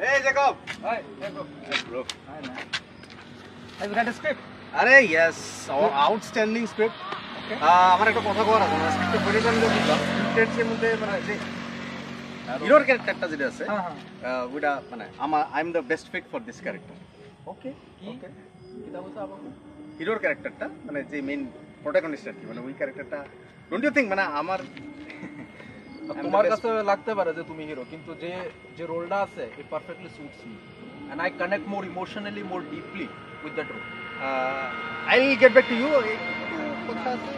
Hey Jacob. Hi, Jacob. Hey bro. Hi man. Have you read the script? আরে yes, outstanding script. Okay. আমার একটা কথা বলার আছে, স্ক্রিপ্টে পড়ে আমি বুঝলাম স্ক্রিপ্টের মধ্যে মানে যে হিরোর ক্যারেক্টারটা যেটা আছে ওইটা মানে I am the best fit for this character. Okay okay কিটা বলছো আবার হিরোর ক্যারেক্টারটা মানে যে মেইন প্রোটাগনিস্ট আর কি মানে ওই ক্যারেক্টারটা ডোন্ট ইউ থিংক মানে আমার তোমার কাছে লাগতে পারে যে তুমি হিরো কিন্তু যে যে রোলটা আছে it perfectly suits me and I connect more emotionally more deeply with that role I will get back to you কথা আছে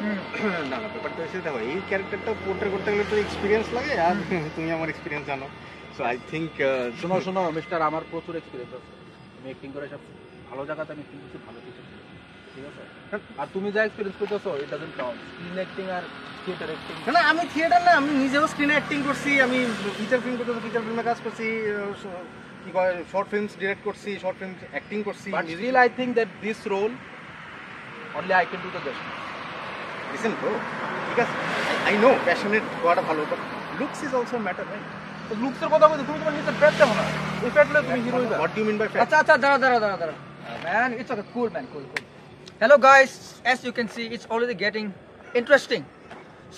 না না ব্যাপারটা হচ্ছে দেখো এই ক্যারেক্টারটা পোর্ট্রে করতে গেলে তো এক্সপিরিয়েন্স লাগে আর তুমি আমার এক্সপিরিয়েন্স জানো সো আই থিঙ্ক শোনো শোনো মিস্টার আমার প্রচুর এক্সপিরিয়েন্স আছে আমি অ্যাক্টিং করে সব ভালো জায়গাতে আমি কিছু ভালো কিছু ঠিক আছে আর তুমি যা এক্সপিরিয়েন্স করতেছো it doesn't count screen acting আর থিয়েটার অ্যাক্টিং না আমি থিয়েটার না আমি নিজেও স্ক্রিনে অ্যাক্টিং করছি আমি ফিচার ফিল্ম করতে ফিচার ফিল্মে কাজ করছি কি কয় শর্ট ফিল্মস ডিরেক্ট করছি শর্ট ফিল্ম অ্যাক্টিং করছি but still I think that this role only I can do the best listen bro ঠিক আছে আই নো প্যাশনেট হওয়াটা ভালো but looks is also matter right তো লুকসের কথা বলতে তুমি তোমার নিজের ফ্যাট দেখো না ওই ফ্যাটলে তুমি হিরো হইবা what do you mean by Acha, acha, dara. Man, it's okay. Cool, man. Cool. Hello, guys. As you can see, it's already getting interesting.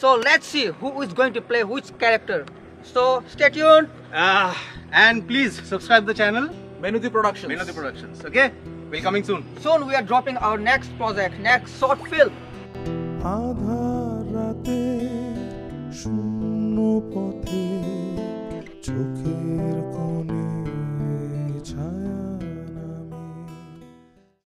So let's see who is going to play which character. So stay tuned. and please subscribe the channel Menuti Productions. Menuti Productions okay will coming soon Soon we are dropping our next project, next short film. আধার রাতে শূন্য পথে